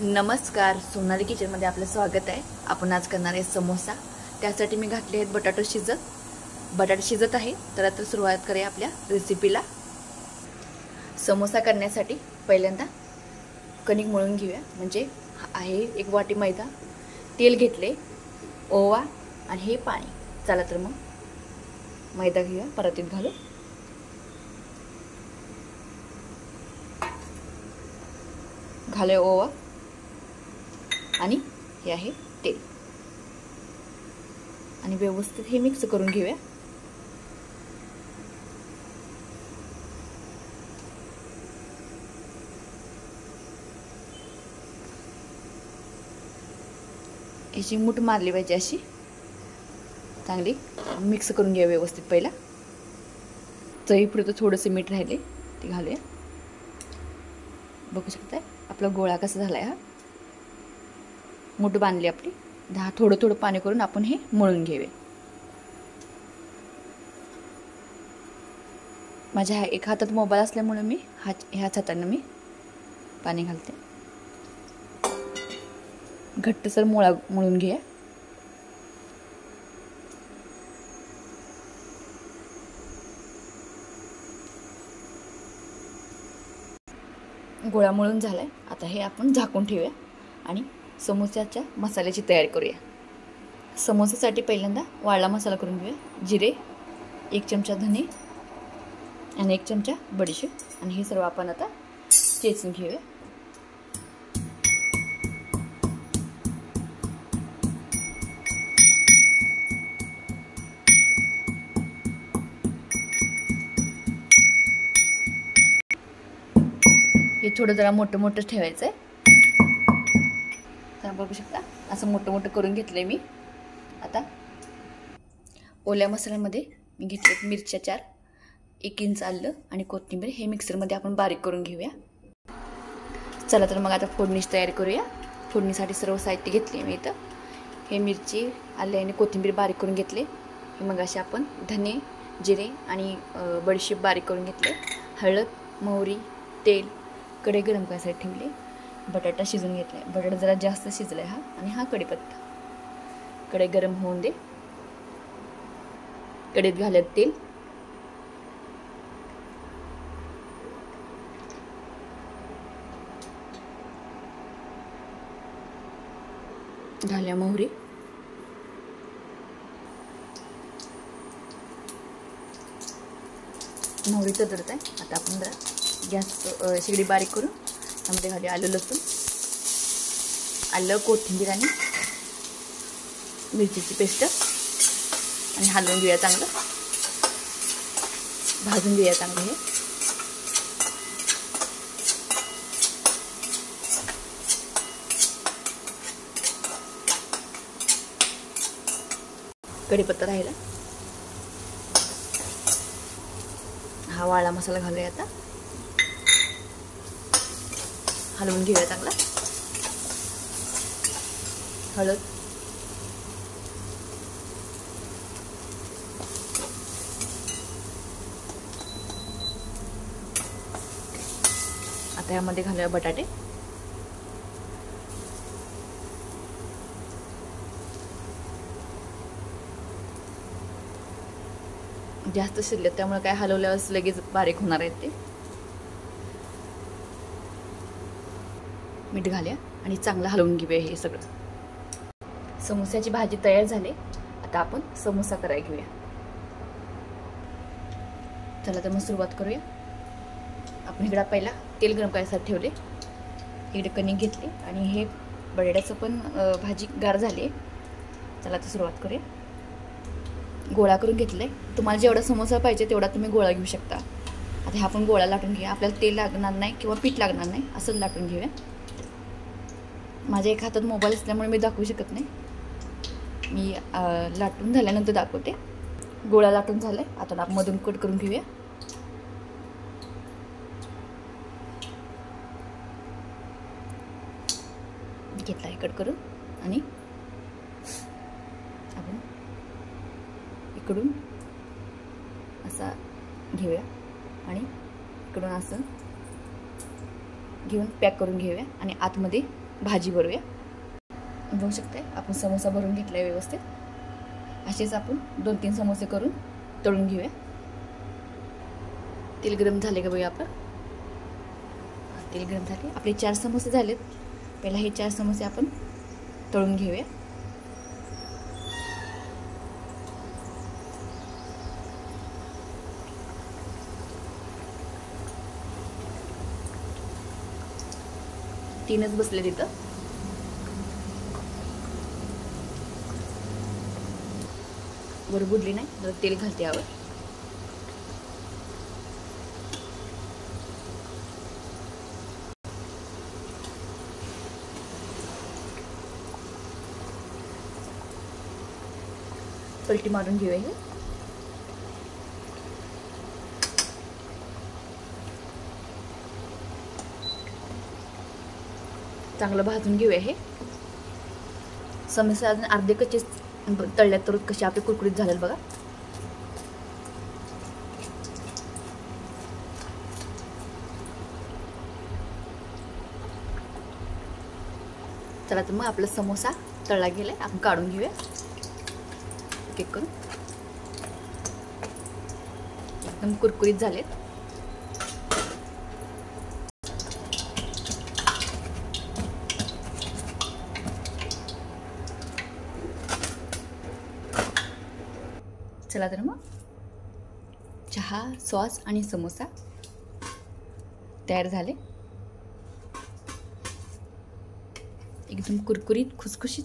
नमस्कार, सोनाली किचनमध्ये आपलं स्वागत आहे। आपण आज करणार आहे समोसा। त्यासाठी मी घातले आहेत बटाटे शिजत आहे। तर आता सुरुवात करूया आपल्या रेसिपीला। समोसा करण्यासाठी पहिल्यांदा कणिक मळून घेऊया। म्हणजे आहे 1 वाटी मैदा, तेल घेतले, ओवा आणि हे पाणी। चला तर मग मैदा घेऊया, परातीत घालू। घाले ओवा आणि हे आहे तेल आणि व्यवस्थित हे मिक्स करून घेऊया। याची मूठ मारली पाहिजे, अशी चांगली मिक्स करून घ्या व्यवस्थित। पहिला चवीपुरतं थोडंसं मीठ राहिले ते घालूया। बघू शकताय आपला गोळा कसा झालाय। हा मूठ बांधली आपली। थोडं थोडं पाणी करून आपण हे मळून घेऊया। माझ्या एका हातात मोबाईल असल्यामुळे मी ह्याच हाताने मी पाणी घालते। घट्टसर मळून घ्या। गोळा मळून झालाय। आता हे आपण झाकून ठेवूया आणि समोसाच्या मसाल्याची तयारी करूया। समोसासाठी पहिल्यांदा वाळला मसाला करून घेऊया। जिरे, 1 चमचा धने आणि 1 चमचा बडीशेप आणि हे सर्व आपण आता चेचून घेऊया। हे थोडं जरा मोठं ठेवायचं आहे। तर बघू शकता असं मोठं करून घेतलंय मी। आता ओल्या मसाल्यामध्ये मी घेतले मिरच्या 4, 1 इंच आलं आणि कोथिंबीर। हे मिक्सरमध्ये आपण बारीक करून घेऊया। चला तर मग आता फोडणीची तयारी करूया। फोडणीसाठी सर्व साहित्य घेतले मी इथं। हे मिरची, आले आणि कोथिंबीर बारीक करून घेतले। हे मग असे आपण धने, जिरे आणि बडीशेप बारीक करून घेतले। हळद, मोहरी, तेल, कढई गरम करायसाठी ठेवली। बटाटा शिजून घेतलाय। बटाटा जरा जास्त शिजलाय हा। आणि हा कढीपत्ता। कढई गरम होऊन दे। कढईत घालत तेल, घाल्या मोहरी, मोहरी तडतडत आहे। आता आपण जरा गॅस शेगडी बारीक करून त्यामध्ये घालूया आलं, लसूण, आलं, कोथिंबीर आणि मिरचीची पेस्ट आणि हलवून घेऊया। चांगलं भाजून घेऊया चांगलं। हे कढीपत्ता राहिला। हा वाळा मसाला घालूया। आता हलवून घेऊया चांगला। हळद, आता यामध्ये घालूया बटाटे। जास्त शिजले त्यामुळे काय हलवल्यावर लगेच बारीक होणार आहेत ते। मीठ घालूया आणि चांगलं हलवून घेऊया हे सगळं। समोसाची भाजी तयार झाली। आता आपण समोसा करायला घेऊया। चला तर मग सुरुवात करूया। आपण इकडे पहिला तेल गरम करायसाठी ठेवले। इकडे कणिक घेतली आणि हे बटाट्याचं पण भाजी गार झाली। चला तर सुरुवात करूया। गोळा करून घेतलाय। तुम्हाला जेवढा समोसा पाहिजे तेवढा तुम्ही गोळा घेऊ शकता। आता हा आपण गोळा लाटून घेऊया। आपल्याला तेल लागणार नाही किंवा पीठ लागणार नाही, असं लाटून घेऊया। माझ्या एका हातात मोबाईल असल्यामुळे मी दाखवू शकत नाही। मी लाटून झाल्यानंतर दाखवते। गोळा लाटून झालाय। आता आपण मधून कट करून घेऊया। घेतला आहे कट करून आणि आपण इकडून असा घेऊया आणि इकडून असं घेऊन पॅक करून घेऊया आणि आतमध्ये भाजी भरूया. बघू शकताय आपण समोसा भरून घेतलाय व्यवस्थित. असेच आपण 2-3 समोसे करून तळून घेऊया. तेल गरम झाले का बघूया आपण. तेल गरम झाले. आपले 4 समोसे झालेत. पहिला हे 4 समोसे आपण तळून घेऊया. तीनच बसले तिथं. वर बुडली नाही, जरा तेल घालते यावर. पलटी मारून घेऊया हे. चांगलं भाजून घेऊया हे. समोसे अजून अर्धे कच्चे तळल्यात तर कसे आपले कुरकुरीत झालेत बघा. चला तर मग आपला समोसा तळला गेलाय. आपण काढून घेऊया एक करून. एकदम कुरकुरीत झालेत. चला तर मग चहा, सॉस आणि समोसा तयार झाले. एकदम कुरकुरीत खुसखुशीत